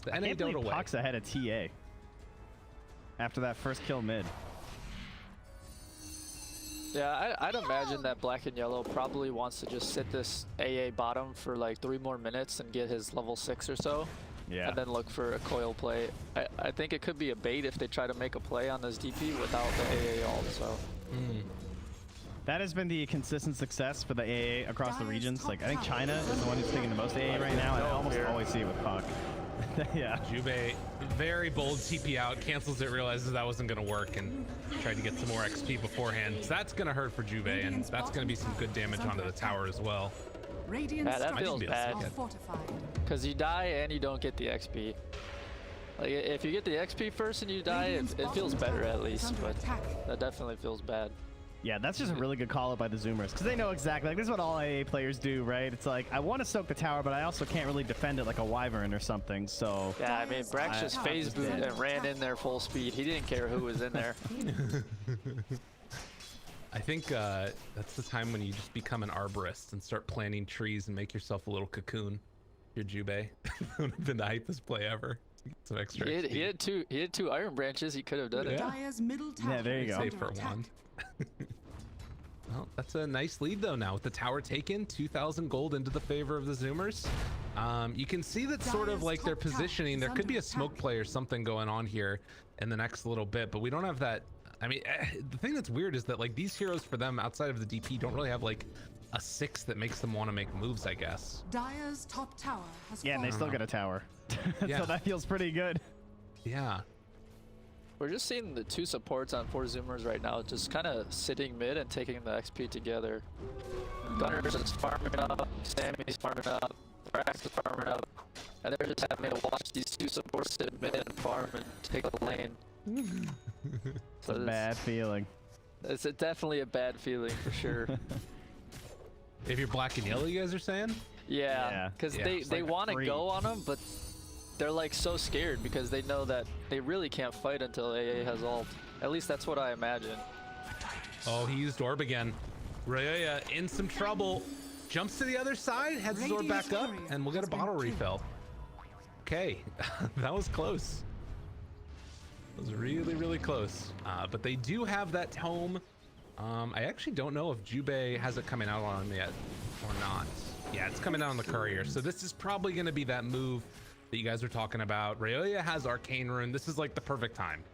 The I NA can't believe Dota way. Puck's ahead of TA after that first kill mid. Yeah, I'd imagine that black and yellow probably wants to just sit this AA bottom for like 3 more minutes and get his level 6 or so. Yeah. And then look for a coil play. I think it could be a bait if they try to make a play on this DP without the AA ult, so. That has been the consistent success for the AA across the regions. Like, I think China is the one who's taking the most AA right now, and I almost always see it with Puck. Yeah. Jubei, very bold TP out, cancels it, realizes that wasn't going to work, and tried to get some more XP beforehand. So that's going to hurt for Jubei, and that's going to be some good damage onto the tower as well. Yeah, that feels bad. Because you die and you don't get the XP. Like, if you get the XP first and you die, it feels better at least, but that definitely feels bad. Yeah, that's just a really good call out by the Zoomers, because they know exactly, like, this is what all AA players do, right? It's like, I want to soak the tower, but I also can't really defend it like a Wyvern or something, so... Yeah, I mean, Brax just phase booted and ran in there full speed. He didn't care who was in there. I think that's the time when you just become an arborist and start planting trees and make yourself a little cocoon. You're Jubei. That would have been the hypest play ever. Some extra he had two iron branches. He could have done it. Yeah, there you go. Save for one. Well, that's a nice lead though now with the tower taken. 2,000 gold into the favor of the Zoomers. You can see that sort of like their positioning. There could be a smoke play or something going on here in the next little bit, but we don't have that. I mean, the thing that's weird is that like these heroes for them outside of the DP don't really have like a 6 that makes them want to make moves, I guess. Dire's top tower has Yeah, and they still get a tower. Yeah. So that feels pretty good. Yeah. We're just seeing the 2 supports on 4 Zoomers right now, just kind of sitting mid and taking the XP together. Gunnar is farming up, Sammy's farming up, Brax is farming up, and they're just having to watch these 2 supports sit mid and farm and take a lane. It's a bad feeling. It's definitely a bad feeling for sure. If you're black and yellow, you guys are saying? Yeah, because they like want to free. go on them, but they're like so scared because they know that they really can't fight until AA has ult. At least that's what I imagine. Oh, he used orb again. Ryoya in some trouble. Jumps to the other side, heads his orb back up, and we'll get a bottle refill. Okay, that was close. It was really, really close. But they do have that tome. I actually don't know if Jubei has it coming out on him yet or not. Yeah, it's coming out on the courier. So this is probably going to be that move that you guys were talking about. Ryoya has Arcane Rune. This is like the perfect time.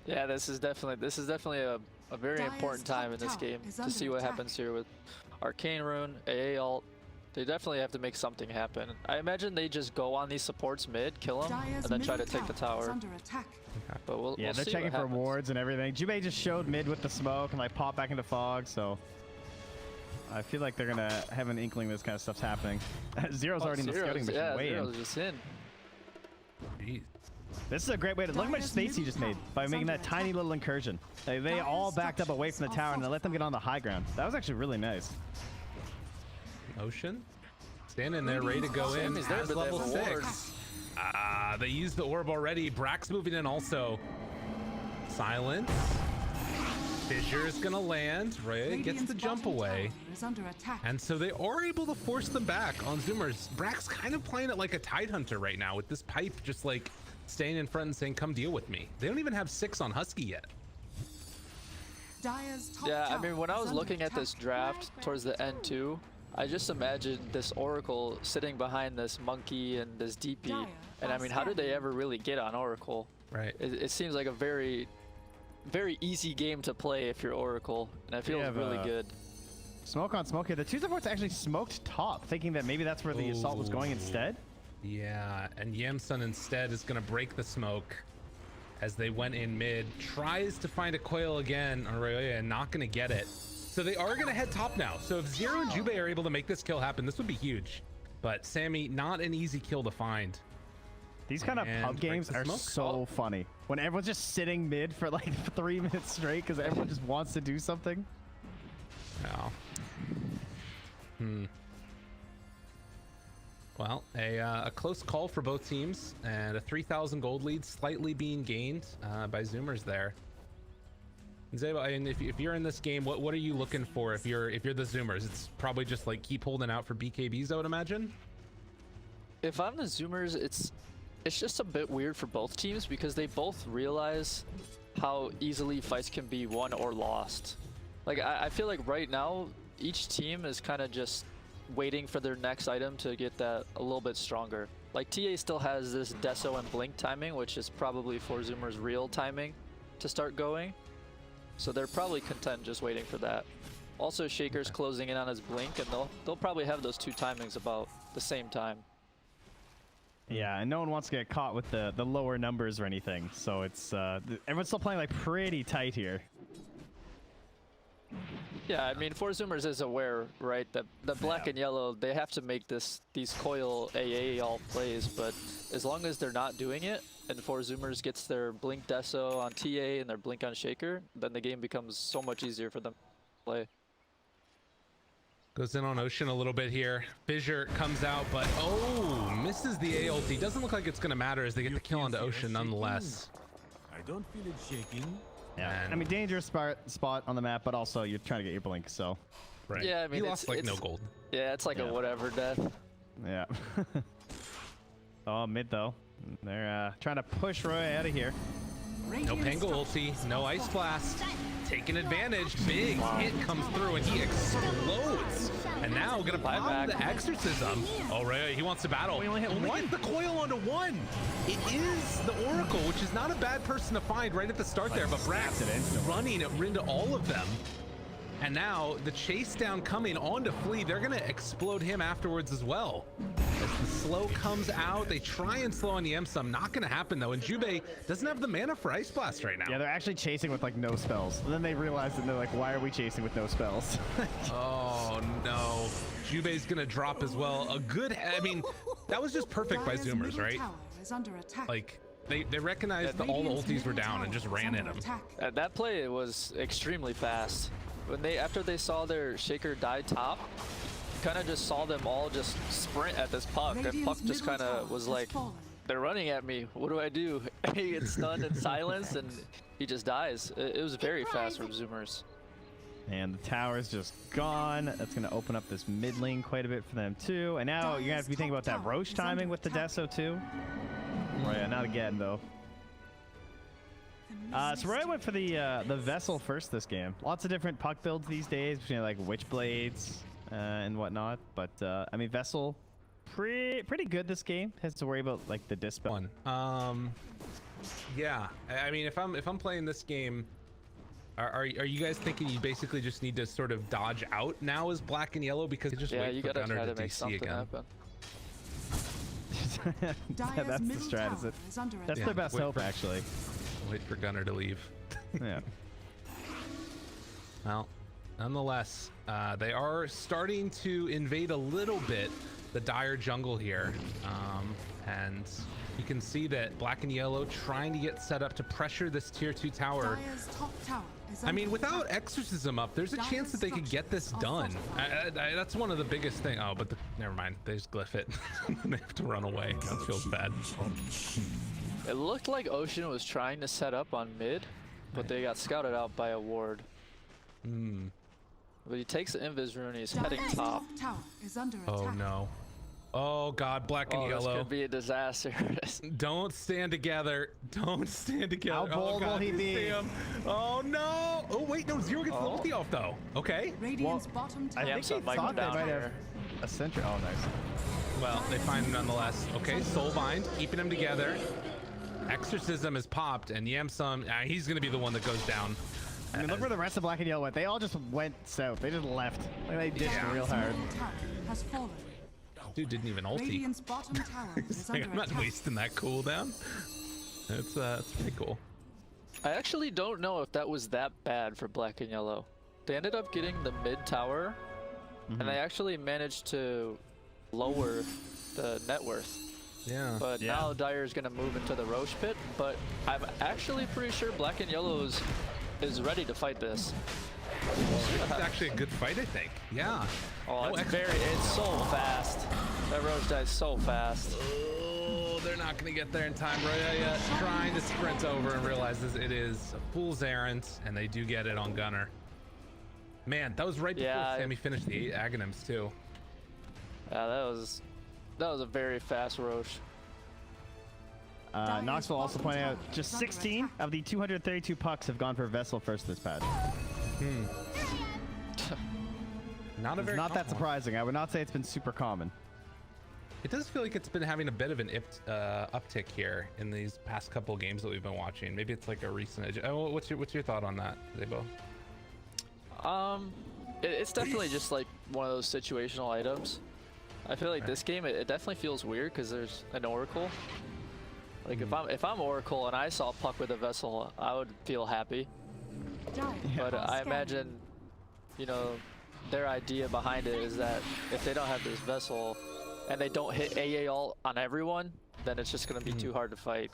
Yeah, this is definitely a very important time in this game to see what happens here with Arcane Rune, AA ult. They definitely have to make something happen. I imagine they just go on these supports mid, kill them, and then try to take the tower. But we'll they're see checking what for happens. wards and everything. Jubei just showed mid with the smoke and like pop back into fog, so I feel like they're gonna have an inkling this kind of stuff's happening. Zero's already in the scouting mission. Yeah, way Zero's in. just in. Jeez. This is a great way to look how much space he just made by making that tiny little incursion. They all backed up away from the tower and they let them get on the high ground. That was actually really nice. Ocean standing there ready to go in. Sammy's there, Has but they level have 6. They used the orb already. Brax moving in also. Silence. Fissure is gonna land. Ryoya gets the jump away. And so they are able to force them back on Zoomers. Brax kind of playing it like a Tidehunter right now with this pipe just like staying in front and saying, come deal with me. They don't even have 6 on Husky yet. Yeah, I mean, when I was looking at this draft towards the end too, I just imagined this Oracle sitting behind this Monkey and this DP. And I mean, how did they ever really get on Oracle? Right. It seems like a very, very easy game to play if you're Oracle, and it feels really good. Smoke on smoke here. The 2 supports actually smoked top, thinking that maybe that's where the assault was going instead. Yeah, and YamSun instead is going to break the smoke as they went in mid. Tries to find a coil again on Ryoya and not going to get it. So they are going to head top now. So if Zero and Jubei are able to make this kill happen, this would be huge. But Sammy, not an easy kill to find. These kind of pub games are so funny. When everyone's just sitting mid for like 3 minutes straight because everyone just wants to do something. Wow. Well, a close call for both teams, and a 3,000 gold lead slightly being gained by Zoomers there. Zebo, and if you're in this game, what are you looking for if you're the Zoomers? It's probably just like keep holding out for BKBs, I would imagine. If I'm the Zoomers, it's it's just a bit weird for both teams because they both realize how easily fights can be won or lost. Like, I feel like right now, each team is kind of just waiting for their next item to get that a little bit stronger. Like, TA still has this Deso and Blink timing, which is probably Zoomer's real timing to start going. So they're probably content just waiting for that. Also, Shaker's closing in on his Blink, and they'll probably have those two timings about the same time. Yeah, and no one wants to get caught with the lower numbers or anything. So it's everyone's still playing like pretty tight here. Yeah, I mean, Zoomers is aware, right, that the black and yellow, they have to make these coil AA all plays, but as long as they're not doing it, and Zoomers gets their Blink Deso on TA and their Blink on Shaker, then the game becomes so much easier for them to play. Goes in on Ocean a little bit here. Fissure comes out, but misses the A ulti. Doesn't look like it's going to matter as they get the kill onto Ocean nonetheless. I don't feel it shaking. Yeah, And- I mean, dangerous spot on the map, but also you're trying to get your Blink, so. Right. Yeah, I mean, he lost like no gold. Yeah, it's like Yeah. a whatever death. Yeah. Oh, mid though. They're trying to push Ryoya out of here. No Pango ulti, no Ice Blast. Taking advantage. Big hit comes through and he explodes. And now gonna pop Buyback. the Exorcism. Oh, Ryoya, he wants to battle. We only hit one. Gets the coil onto one. It is the Oracle, which is not a bad person to find right at the start there, but Brax snapped it instantly. running into all of them. And now the chase down coming onto Flea. They're gonna explode him afterwards as well. As the slow comes out, they try and slow on YamSun. Not gonna happen though. And Jubei doesn't have the mana for Ice Blast right now. Yeah, they're actually chasing with like no spells. And then they realize and they're like, why are we chasing with no spells? Oh no. Jubei's gonna drop as well. A good, I mean, that was just perfect by Dire's Zoomers, middle right? tower is under attack. Like, they recognized that all the Radiant's ultis were middle down and tower just is ran under at him. attack. That play was extremely fast. After they saw their Shaker die top, kind of just saw them all just sprint at this puck, and Radiant's puck just middle kind of tower was has like, fallen. they're running at me. What do I do? He gets stunned and silenced, and he just dies. It was very fast from Zoomers. And the tower's just gone. That's going to open up this mid lane quite a bit for them too. And now you're going to have to be thinking about that Roche timing with the Deso too. Ryoya, not again though. So Ryoya went for the Vessel first this game. Lots of different puck builds these days between like Witchblades and whatnot. But I mean, Vessel, pretty good this game. Has to worry about like the dispel. Yeah, I mean, if I'm playing this game, are you guys thinking you basically just need to sort of dodge out now as black and yellow because just Yeah, wait you for gotta Gunnar try to to make DC something again? happen. That's the middle strat, is tower it? is under That's Yeah, their best wait hope, for- actually. Wait for Gunnar to leave. Yeah. Well, nonetheless, they are starting to invade a little bit the dire jungle here. And you can see that black and yellow trying to get set up to pressure this tier 2 tower. Dire's top tower is I mean, under without attack. Exorcism up, there's a chance that they could get this done. That's one of the biggest things. Oh, but never mind. They just glyph it. They have to run away. That feels bad. It looked like Ocean was trying to set up on mid, but they got scouted out by a ward. But he takes the Invis rune, he's heading Dire's top. tower is under Oh attack. no. Oh god, black and Oh, this yellow. could be a disaster. Don't stand together. Don't stand together. How bold oh, god, will he you be? see him. Oh no. Oh wait, no, Zero gets the ulti off though. Okay. Radiant's bottom tower. I think so he might thought go they down might have here. a sentry. Oh, nice. Well, they find him nonetheless. Okay, Soulbind, keeping them together. Exorcism is popped, and YamSun, he's gonna be the one that goes down. I mean, look where the rest of black and yellow went. They all just went south. They just left. Like they ditched Yeah. real hard. Middle tower has fallen. Dude didn't even ulti. Radiant's bottom tower is He's like, under I'm not attack. wasting that cooldown. It's pretty cool. I actually don't know if that was that bad for black and yellow. They ended up getting the mid tower, and they actually managed to lower the net worth. Yeah. But Yeah. now Dire's gonna move into the Roche pit, but I'm actually pretty sure black and yellow is ready to fight this. It's actually a good fight, I think. Yeah. Oh, No it's so fast. That Roche dies so fast. Oh, they're not going to get there in time. Ryoya trying to sprint over and realizes it is a fool's errand, and they do get it on Gunnar. Man, that was right before Yeah, Sammy finished the 8 Aghanims, too. Yeah, that was a very fast Roche. Knoxville also pointing out just 16 of the 232 pucks have gone for Vessel first this patch. Not a very Not that common one. surprising. I would not say it's been super common. It does feel like it's been having a bit of an uptick here in these past couple games that we've been watching. Maybe it's like a recent. What's your thought on that, Zebo? It's definitely just like one of those situational items. I feel like this game, it definitely feels weird because there's an Oracle. Like if I'm Oracle and I saw a puck with a Vessel, I would feel happy. But I imagine, you know, their idea behind it is that if they don't have this Vessel and they don't hit AA all on everyone, then it's just gonna be too hard to fight.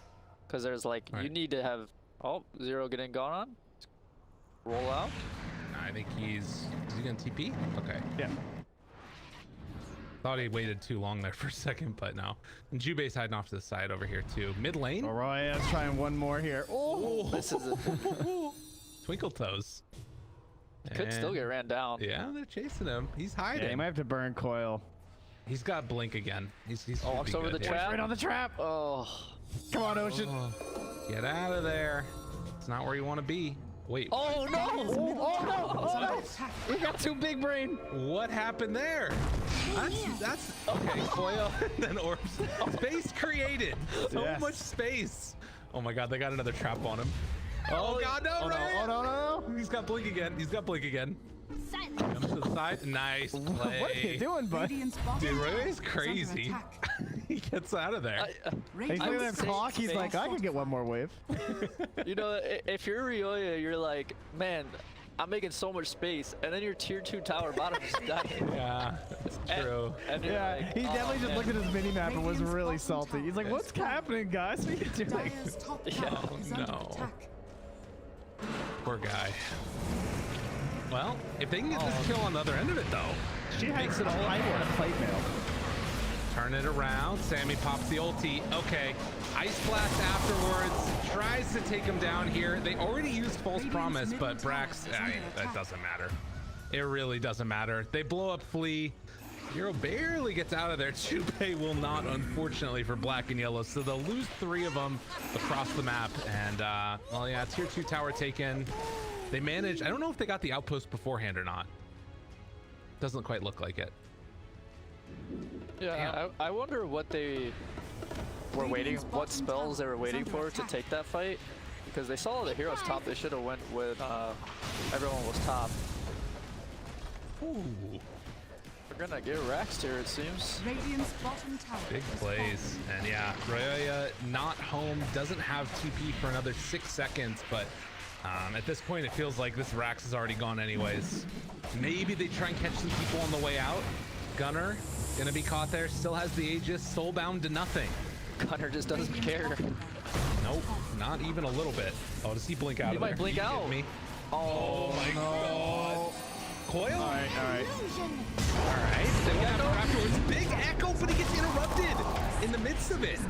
Because there's like, you need to have, Zero getting gone on. Roll out. I think is he gonna TP? Okay. Yeah. Thought he waited too long there for a second, but no. And Jubei's hiding off to the side over here too. Mid lane. Ryoya's trying one more here. Oh, This is Twinkle toes. could still get ran down. Yeah, they're chasing him. He's hiding. yeah, he might have to burn coil. He's got blink again. He's Walks over the trap. Right on the trap. Oh, Come on, Ocean. Get out of there. It's not where you want to be. Wait. oh no! Oh no! We got too big brain. What happened there? That's okay. Coil and then orbs. Space created. So Yes. much space. Oh my God, they got another trap on him. Oh God, no! Oh no! Ryan! Oh no! No! He's got blink again. He's got blink again. Comes to the side. Nice play. What are you doing, bud? Radiant's bottom Dude, tower Ryoya's is under crazy. attack. He gets out of there. He's Radiant's looking at the say clock. He's like, I could get one more wave. You know, if you're Ryoya, you're like, man, I'm making so much space, and then your tier 2 tower bottom is dying. Yeah, it's true. And you're Yeah, like, he definitely just man. looked at his mini map and was Radiant's really bottom salty. tower He's like, is what's falling. happening, guys? What are you doing? Dire's top tower is under no. attack. Poor guy. Well, if they can get this kill on the other end of it, though, She makes it all I for want it. a plate mail. Turn it around. Sammy pops the ulti. Okay. Ice Blast afterwards. Tries to take him down here. They already used False Promise, but Brax, that doesn't matter. It really doesn't matter. They blow up Flea. Hero barely gets out of there. Jubei will not, unfortunately, for black and yellow. So they'll lose 3 of them across the map. And, well, yeah, tier 2 tower taken. They managed. I don't know if they got the outpost beforehand or not. Doesn't quite look like it. Yeah, I wonder what they were waiting, what spells they were waiting for to take that fight, because they saw the heroes top. They should have went with everyone was top. Ooh, We're gonna get Rax here, it seems. Radiant's bottom tower big is plays. And yeah, Ryoya not home, doesn't have TP for another 6 seconds, but at this point it feels like this Rax is already gone anyways. Maybe they try and catch some people on the way out. Gunnar gonna be caught there, still has the Aegis, soulbound to nothing. Gunnar just doesn't care. Nope, not even a little bit. Oh, does he blink out He of might there? blink You kidding out. me? Oh, My God. Coil? All right. All right. They will have afterwards. Big echo, but he gets interrupted in the midst of it.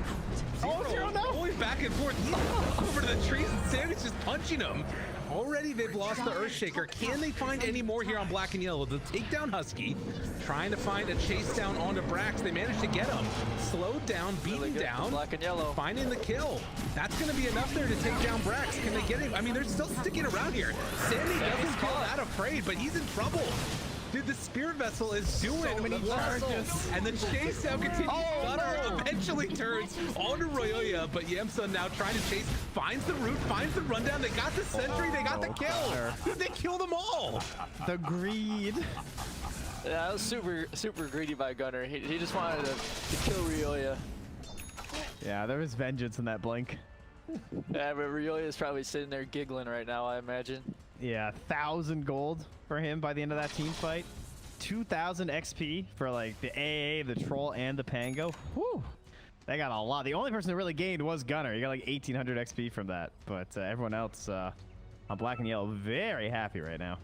Zero going back and forth. He's over to the trees, and Sammy's just punching him. Already they've lost the Earthshaker. Can they find any more here on black and yellow? They'll take down Husky, trying to find a chase down onto Brax. They managed to get him. Slowed down, beaten Really good for down. black and yellow. Finding the kill. That's going to be enough there to take down Brax. Can they get him? I mean, they're still sticking around here. Sammy doesn't feel that afraid, but he's in trouble. Dude, the Spirit Vessel is doing many charges. and the chase down continues. Gunnar eventually turns onto Ryoya, but YamSun now trying to chase, finds the root, finds the rundown. They got the sentry, they got the kill. Dude, they killed them all. The greed. Yeah, that was super greedy by Gunnar. He just wanted to kill Ryoya. Yeah, there was vengeance in that blink. Yeah, but Ryoya is probably sitting there giggling right now, I imagine. Yeah, 1,000 gold for him by the end of that team fight. 2,000 XP for like the AA, the Troll, and the Pango. Whew. They got a lot. The only person that really gained was Gunnar. He got like 1,800 XP from that. But everyone else on black and yellow, very happy right now.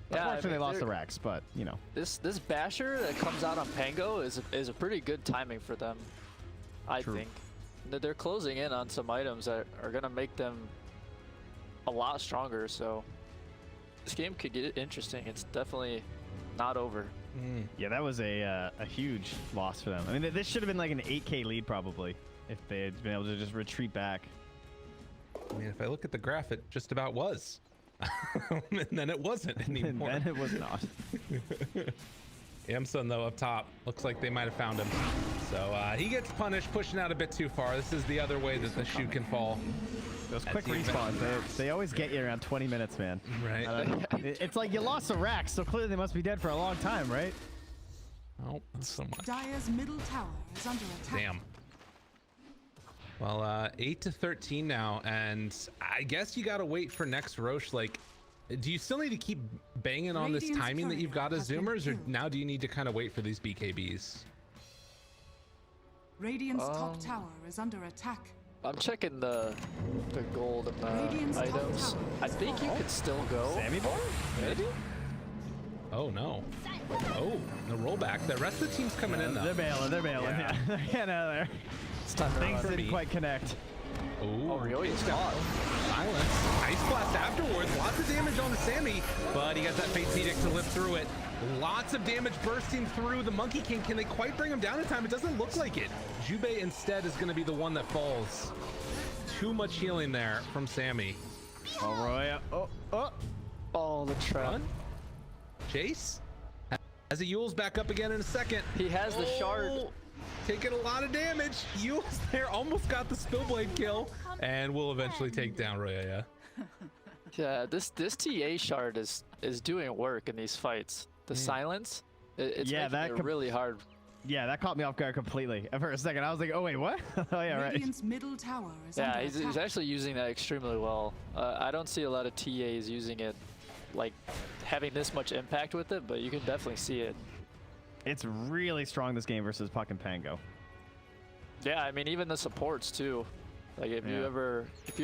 Yeah, Unfortunately, they lost the Rax, but you know. This Basher that comes out on Pango is a pretty good timing for them, I True. think. They're closing in on some items that are gonna make them a lot stronger. So this game could get interesting. It's definitely not over. Yeah, that was a huge loss for them. I mean, this should have been like an 8K lead probably if they had been able to just retreat back. I mean, if I look at the graph, it just about was. And then it wasn't anymore. And then it was not. YamSun, though, up top. Looks like they might have found him. So he gets punished, pushing out a bit too far. This is the other way that the shoe can fall. Those quick respawns, they always get you around 20 minutes, man. Right. It's like you lost a rack, so clearly they must be dead for a long time, right? Oh, that's so much. Dire's middle tower is under attack. Damn. Well, 8 to 13 now, and I guess you gotta wait for next Roche. Like, do you still need to keep banging on this Radiant's timing that you've got as courier has Zoomers, been or killed. now do you need to kind of wait for these BKBs? Radiant's top tower is under attack. I'm checking the gold and the Radiant's top items. tower I is think you falling. could still go. Sammyboy? Maybe? Oh no. Oh, the rollback. The rest of the team's coming in though. They're bailing, Yeah. yeah. They're getting out of there. It's time to Things run. didn't quite connect. Oh, Oh, Ryoya's gone. silence. Ice blast afterwards. Lots of damage on the Sammy, but he got that Fate's Edict to live through it. Lots of damage bursting through the Monkey King. Can they quite bring him down in time? It doesn't look like it. Jubei instead is going to be the one that falls. Too much healing there from Sammy. Oh, Ryoya. Oh, the trap. Run. Chase. As he Yules back up again in a second. He has the shard. Taking a lot of damage. Yules there almost got the Spillblade kill. And will eventually take down Ryoya. Yeah, this TA shard is doing work in these fights. The silence, it's Yeah, making it really hard. Yeah, that caught me off guard completely. For a second, I was like, oh, wait, what? Oh, yeah, right. Radiant's middle tower is Yeah, under he's attack. actually using that extremely well. I don't see a lot of TAs using it, like having this much impact with it, but you can definitely see it. It's really strong this game versus Puck and Pango. Yeah, I mean even the supports too. Like if you Yeah.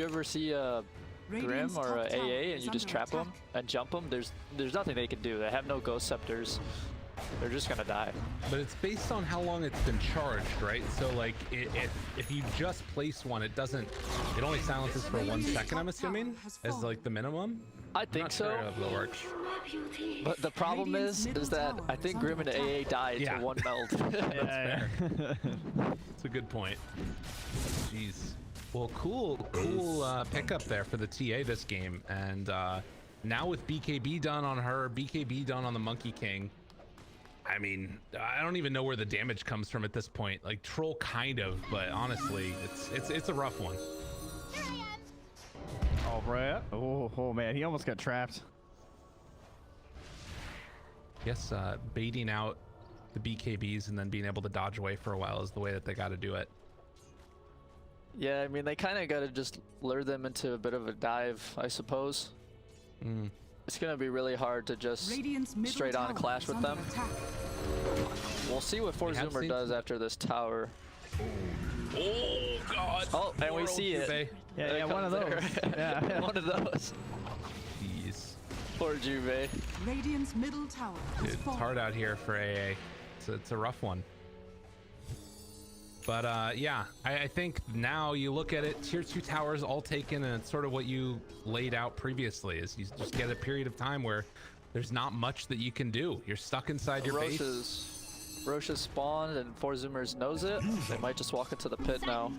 ever see a Grim Radiant's or top a tower AA and is you just under trap them attack. and jump them, there's nothing they can do. They have no ghost scepters. They're just gonna die. But it's based on how long it's been charged, right? So like if you just place one, it only silences for 1 second, I'm assuming, as like the minimum. I think Not so. sure how that works. But the problem Radiant's is middle that tower I is think under Grim and attack. AA died Yeah. to one meld. Yeah. It's a good point. Jeez. Well, cool pickup there for the TA this game. And now with BKB done on her, BKB done on the Monkey King. I mean, I don't even know where the damage comes from at this point. Like troll kind of, but honestly, it's a rough one. Oh, Ryoya. Oh, man, he almost got trapped. Guess baiting out the BKBs and then being able to dodge away for a while is the way that they got to do it. Yeah, I mean they kind of got to just lure them into a bit of a dive, I suppose. It's gonna be really hard to just Radiant's middle straight on tower clash is with under them. attack. We'll see what We have Zoomer seen does some- after this tower. Oh God! Oh, and we see it. Jubei. Yeah, There yeah, it one of comes those. there. Yeah. One of those. Jeez. Poor Jubei. Radiant's middle tower Dude, is it's falling. hard out here for AA. It's a rough one. But yeah, I think now you look at it, tier 2 towers all taken, and it's sort of what you laid out previously, is you just get a period of time where there's not much that you can do. You're stuck inside your base. Roche's spawned and Zoomers knows it. They might just walk into the pit now.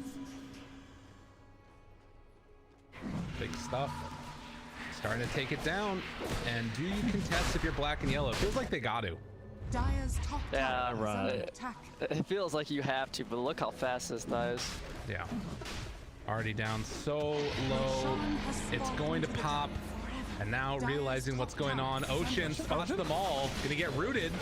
Big stuff. Starting to take it down. And do you contest if you're black and yellow? It feels like they got to. Dire's top Yeah, tower is under right. attack. It feels like you have to, but look how fast this dies. Yeah. Already down so low. It's going to pop. And now realizing what's going on, Ocean spots them all. Gonna get rooted.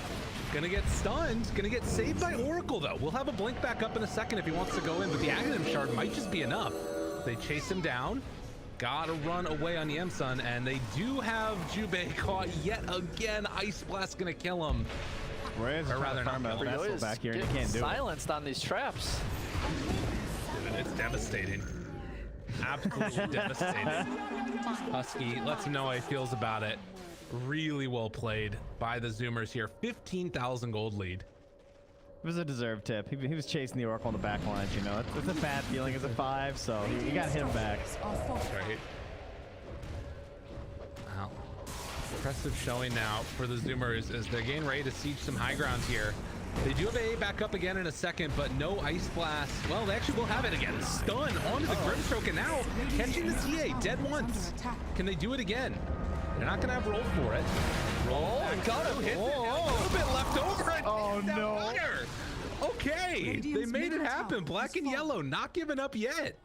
Gonna get stunned. Gonna get saved by Oracle, though. We'll have a blink back up in a second if he wants to go in, but the Aghanim Shard might just be enough. They chase him down. Gotta run away on YamSun, and they do have Jubei caught yet again. Ice Blast gonna kill him. Ryoya's Or rather trying to not farm a vessel Ryoya's back here, and you getting can't do it. silenced on these traps. Dude, it's devastating. Absolutely devastating. Husky lets him know how he feels about it. Really well played by the Zoomers here. 15,000 gold lead. It was a deserved tip. He was chasing the Oracle on the back lines, you know. It's a bad feeling as a 5, so you got him back. Are falling. Right. Wow. Impressive showing now for the Zoomers as they're getting ready to siege some high ground here. They do have A back up again in a second, but no Ice Blast. Well, they actually will have it again. Stun onto the Grimstroke, and now catching the TA dead once. Can they do it again? They're not going to have roll for it. Roll. Got him. Hits it. A little bit left over. And Oh, no. Gunnar. Okay, they made it happen. Black and yellow, not giving up yet.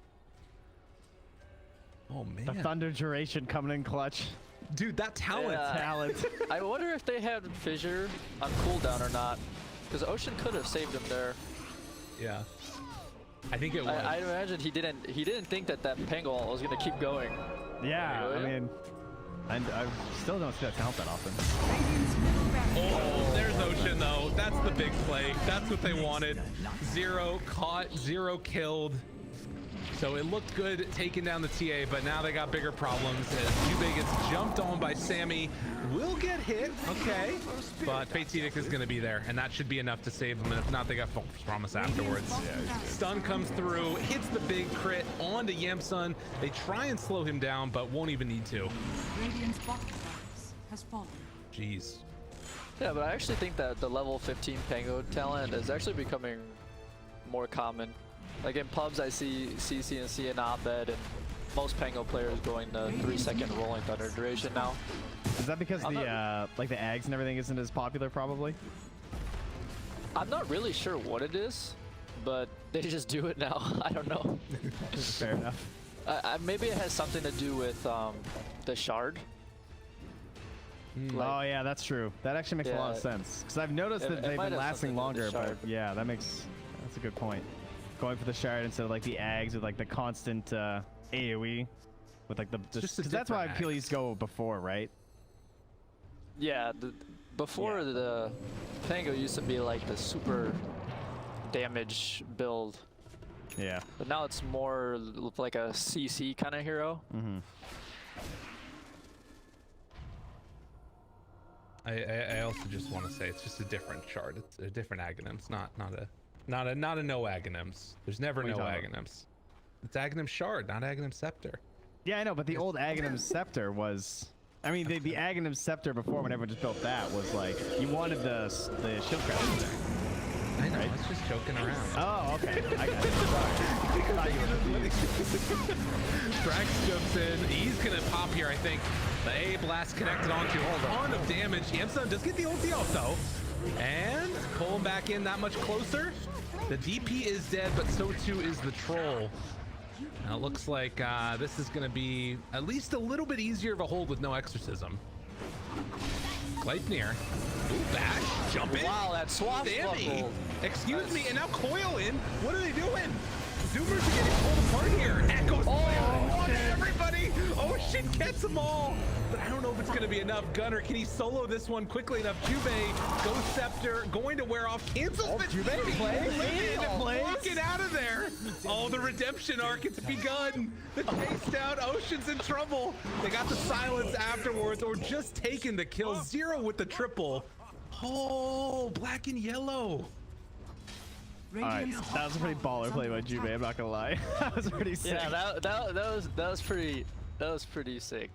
Oh, man. The Thunder duration coming in clutch. Dude, that talent. Yeah. Talent. I wonder if they had Fissure on cooldown or not. Because Ocean could have saved him there. Yeah. I think it was. I imagine he didn't think that Pangol was going to keep going. Yeah, Ryoya? I mean, I still don't see that talent that often. Radiant's middle barracks. Oh, there's Ocean though. That's the big play. That's what they wanted. 0 caught, 0 killed. So it looked good taking down the TA, but now they got bigger problems as Jubei gets jumped on by Sammy. Will get hit, okay. But Fate's Edict is going to be there, and that should be enough to save them. And if not, they got False Promise afterwards. Stun comes through, hits the big crit onto YamSun. They try and slow him down, but won't even need to. Radiant's bottom barracks has fallen. Jeez. Yeah, but I actually think that the level 15 Pango talent is actually becoming more common. Like in pubs, I see CC and C and Abed, and most Pango players going to 3-second rolling thunder duration now. Is that because like the Ags and everything isn't as popular, probably? I'm not really sure what it is, but they just do it now. I don't know. Fair enough. Maybe it has something to do with the shard. Oh yeah, that's true. That actually makes a lot of Yeah. sense. Because I've noticed that It they've might been have lasting something to do longer, with the but yeah, that's a good point. Going for the shard instead of like the Ags with like the constant AoE with like the just a because that's why different Achilles Ags. go before, right? Yeah, before the Pango used to be like the super damage build, Yeah. but now it's more like a CC kind of hero. Mm-hmm. I also just want to say it's just a different chart. It's a different Aghanim. It's not a no Aghanims. There's never What are no you talking Aghanims. It's Aghanim Shard, not Aghanim Scepter. Yeah, I know, but the old Aghanim Scepter was. I mean, the Aghanim Scepter before, when everyone just built that, was like you wanted the shield craft there. I know. It's just joking around. Oh, okay. I got it. Sorry. I thought you were Brax jumps in. He's gonna pop here, I think. The A blast connected onto a ton of damage. YamSun does get the ulti off though, and pull him back in that much closer. The DP is dead, but so too is the troll. Now it looks like this is gonna be at least a little bit easier of a hold with no exorcism. Gleipnir. Ooh, bash, jump in. Wow, that swap Sammy. Excuse me, and now coil in. What are they doing? Zoomers are getting pulled apart here. Echoes on everybody. Ocean gets them all. But I don't know if it's going to be enough. Gunnar, can he solo this one quickly enough? Jubei, Ghost Scepter, going to wear off. Cancels the Jubei plays. walking out of there. Oh, the redemption arc, it's begun. The chase down, Ocean's in trouble. They got the silence afterwards, or just taking the kill. 0 with the triple. Oh, black and yellow. Alright, that was a pretty baller play by Jubei, I'm not gonna lie. That was pretty sick. Yeah, that was pretty sick.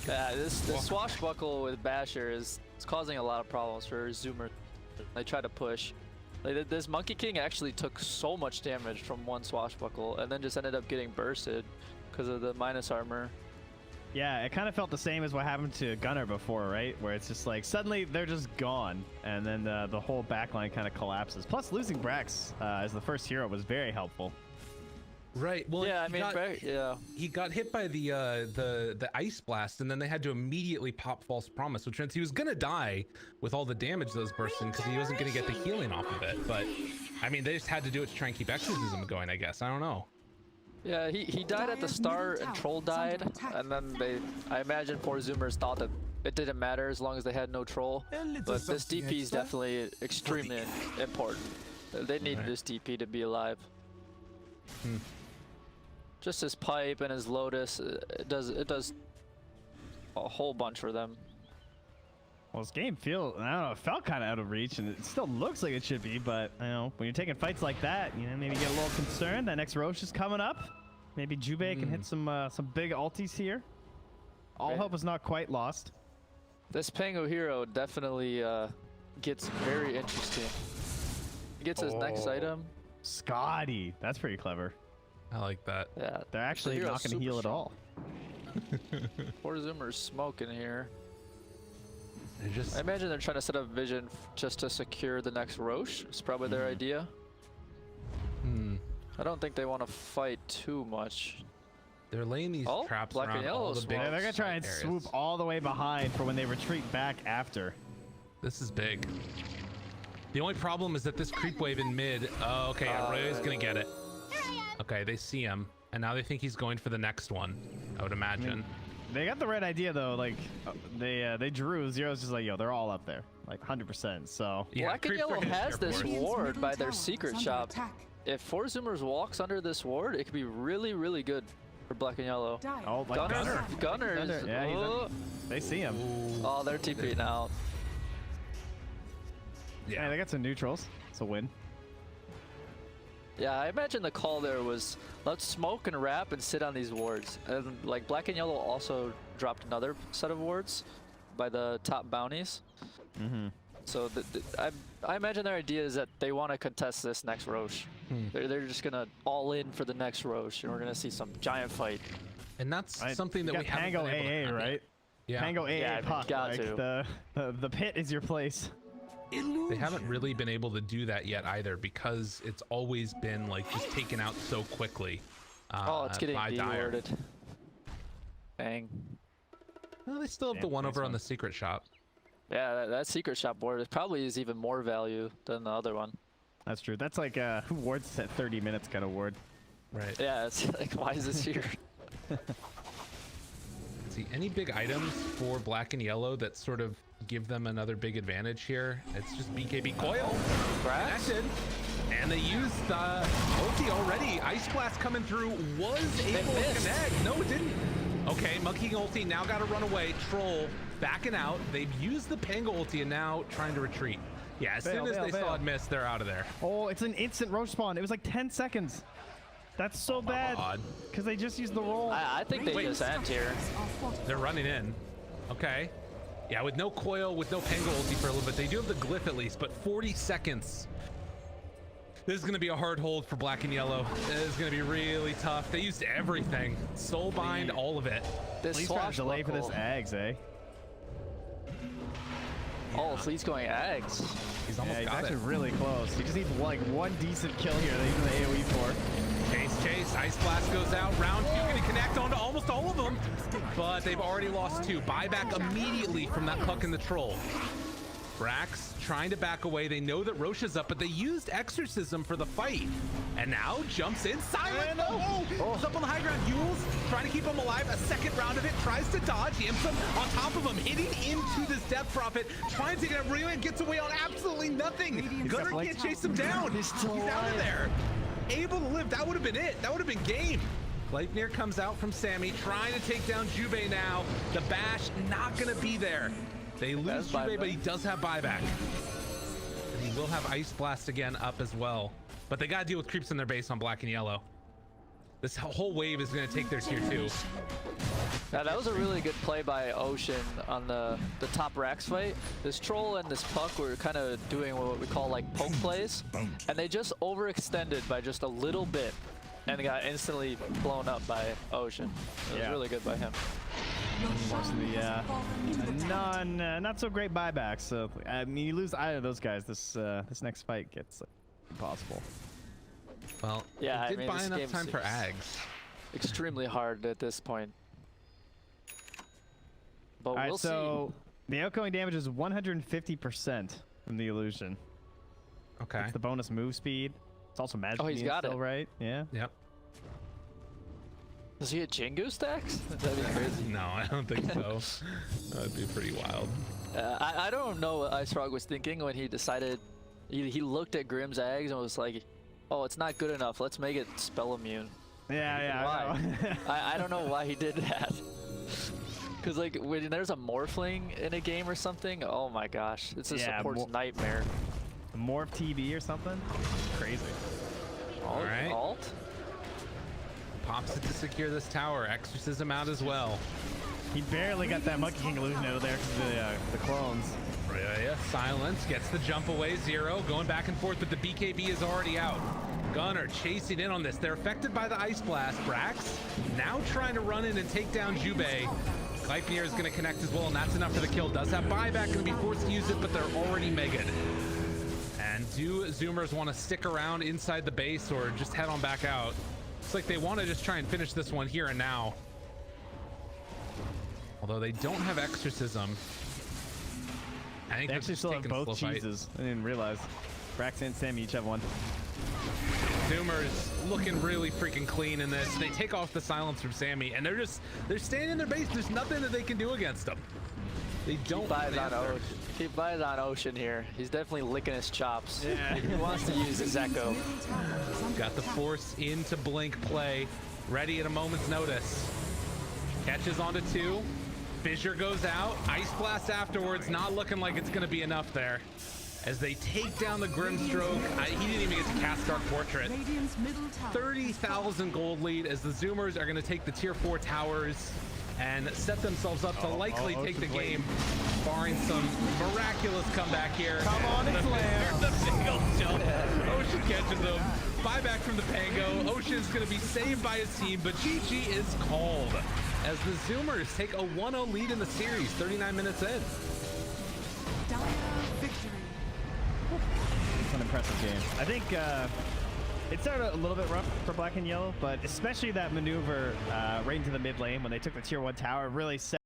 Yeah, this swashbuckle with Basher is causing a lot of problems for Zoomer. They try to push. Like, this Monkey King actually took so much damage from one swashbuckle and then just ended up getting bursted because of the minus armor. Yeah, it kind of felt the same as what happened to Gunnar before, right? Where it's just like suddenly they're just gone, and then the whole backline kind of collapses. Plus, losing Brax as the first hero was very helpful. Right. Well, Yeah, I mean, he got hit by the ice blast, and then they had to immediately pop false promise, which means he was gonna die with all the damage those bursts in because he wasn't gonna get the healing off of it. But I mean, they just had to do it to try and keep exorcism going, I guess. I don't know. Yeah, he died at the start and Troll died, and then I imagine 4 Zoomers thought that it didn't matter as long as they had no Troll. But this DP is definitely extremely important. They needed this DP to be alive. Just his pipe and his Lotus, it does a whole bunch for them. Well, this game I don't know, it felt kind of out of reach, and it still looks like it should be, but, you know, when you're taking fights like that, you know, maybe get a little concerned. That next Roche is coming up. Maybe Jubei can hit some big ultis here. All Right. hope is not quite lost. This Pango hero definitely gets very interesting. He gets his next item. Scotty, that's pretty clever. I like that. Yeah, They're actually hero not going to super heal at strong. all. Four Zoomers smoking here. They're just I imagine they're trying to set up vision just to secure the next Roche. It's probably their idea. I don't think they want to fight too much. they're laying these Oh, traps black and around yellow all the smoke. big. Yeah, they're going to try and areas. swoop all the way behind for when they retreat back after. This is big. The only problem is that this creep wave in mid. Oh, okay, Ryoya's gonna get it. Okay, they see him, and now they think he's going for the next one. I would imagine. They got the right idea though. Like they drew. Zero's just like, yo, they're all up there, like 100%. So Yeah, Black and creep Yellow for his has this airport. ward by their Tower secret is under shop. attack. If Four Zoomers walks under this ward, it could be really, really good for Black and Yellow. Dire oh, like Gunnar. Gunner's. Yeah, he's oh, up. They see him. oh, they're TPing out. Yeah, they got some neutrals. It's a win. Yeah, I imagine the call there was let's smoke and wrap and sit on these wards. And like Black and Yellow also dropped another set of wards by the top bounties. So I imagine their idea is that they want to contest this next Roche. They're just gonna all in for the next Roche, and we're gonna see some giant fight. And that's Right. something You that we got haven't Pango been able to AA, have yet. right? Yeah. Pango AA Yeah, puck. got Like to. the pit is your place. They haven't really been able to do that yet either because it's always been like just taken out so quickly. Oh, it's getting by Dire. de-warded. Bang. Well, they still have the Yeah, one nice over on one. the secret shop. Yeah, that secret shop ward is probably is even more value than the other one. That's true. That's like wards at 30 minutes kind of ward. Right. Yeah, it's like, why is this here? Let's see, any big items for Black and Yellow that sort of give them another big advantage here? It's just BKB coil. Brax? Connected. And they used ulti already. Ice Blast coming through was able to missed. connect. No, it didn't. Okay, Monkey ulti now got to run away. Troll backing out. They've used the Pango ulti and now trying to retreat. Yeah, as soon as they saw it miss, they're out of there. Oh, it's an instant Roche spawn. It was like 10 seconds. That's so bad. God. Because they just used the roll. I think they Wait. just end here. Are fortified. They're running in. Okay. Yeah, with no coil, with no Pango ulti for a little bit. They do have the glyph at least, but 40 seconds. This is going to be a hard hold for Black and Yellow. This is going to be really tough. They used everything. Soulbind, all of it. This Please try to delay for this Ags, eh? Oh, Fleet's going Ags. He's Yeah, almost he's got actually it. really close. He just needs like one decent kill here that he's in the AoE for. Chase. Ice Blast goes out. Round 2 going to connect onto almost all of them. But they've already lost 2. Buyback immediately from that puck and the troll. Brax trying to back away. They know that Roche is up, but they used Exorcism for the fight. And now jumps in. Silent. Oh, it's up on the high ground. Yule's trying to keep him alive. A second round of it. Tries to dodge. YamSun on top of him. Hitting into this Death Prophet. Trying to take it out. Ryoya gets away on absolutely nothing. Gunnar can't chase him down. He's out of there. Able to live. That would have been it. That would have been game. Leipnir comes out from Sammy, trying to take down Jubei now. The bash not going to be there. They lose That's Jubei, buyback. but he does have buyback. And he will have Ice Blast again up as well. But they got to deal with creeps in their base on Black and Yellow. This whole wave is going to take their tier 2. Yeah, that was a really good play by Ocean on the top Rax fight. This troll and this puck were kind of doing what we call like poke plays, and they just overextended by just a little bit and got instantly blown up by Ocean. It was Yeah. really good by him. Most of the not so great buybacks. So I mean, you lose either of those guys, this next fight gets impossible. Well, Yeah, they I did mean, buy this enough game time for seems Ags. Extremely hard at this point. But All right, we'll so the outgoing damage is 150% from the illusion. Okay. It's the bonus move speed. It's also magic. Oh, he's immune got still, it. right? Yeah. Yep. see. Does he get Jingu stacks? That'd be crazy. No, I don't think so. That'd be pretty wild. I don't know what Ice Frog was thinking when he decided. He looked at Grim's Ags and was like, "Oh, it's not good enough. Let's make it spell immune." Yeah. Why? I know. I don't know why he did that. Cause like when there's a Morphling in a game or something, oh my gosh, it's a Yeah, support's nightmare. Morph TB or something. Crazy. All right. Alt? Pops it to secure this tower. Exorcism out as well. He barely got that Monkey King illusion out of there because of the clones. Ryoya, silence, gets the jump away, 0, going back and forth, but the BKB is already out. Gunnar chasing in on this. They're affected by the Ice Blast. Brax now trying to run in and take down Jubei. Gleipnir is going to connect as well, and that's enough for the kill. Does have buyback, going to be forced to use it, but they're already mega'd. And do Zoomers want to stick around inside the base or just head on back out? Looks like they want to just try and finish this one here and now. Although they don't have Exorcism. I think They actually still have both cheeses. I didn't realize. Brax and Sammy each have one. Zoomers looking really freaking clean in this. They take off the silence from Sammy, and they're staying in their base. There's nothing that they can do against them. They don't answer. Keep buys on Ocean here. He's definitely licking his chops. Yeah. He wants to use his Echo. Got the force into Blink play. Ready at a moment's notice. Catches onto 2. Fissure goes out. Ice Blast afterwards. Not looking like it's going to be enough there. As they take down the Grimstroke. He didn't even get to cast Dark Portrait. 30,000 gold lead as the Zoomers are going to take the tier 4 towers and set themselves up to likely take the game, barring some miraculous comeback here. Come on, it's Lamb. The single jump. Ocean catches him. Buyback from the Pango. Ocean's going to be saved by his team, but GG is called as the Zoomers take a 1-0 lead in the series, 39 minutes in. Victory. It's an impressive game. I think it started a little bit rough for Black and Yellow, but especially that maneuver right into the mid lane when they took the tier 1 tower really set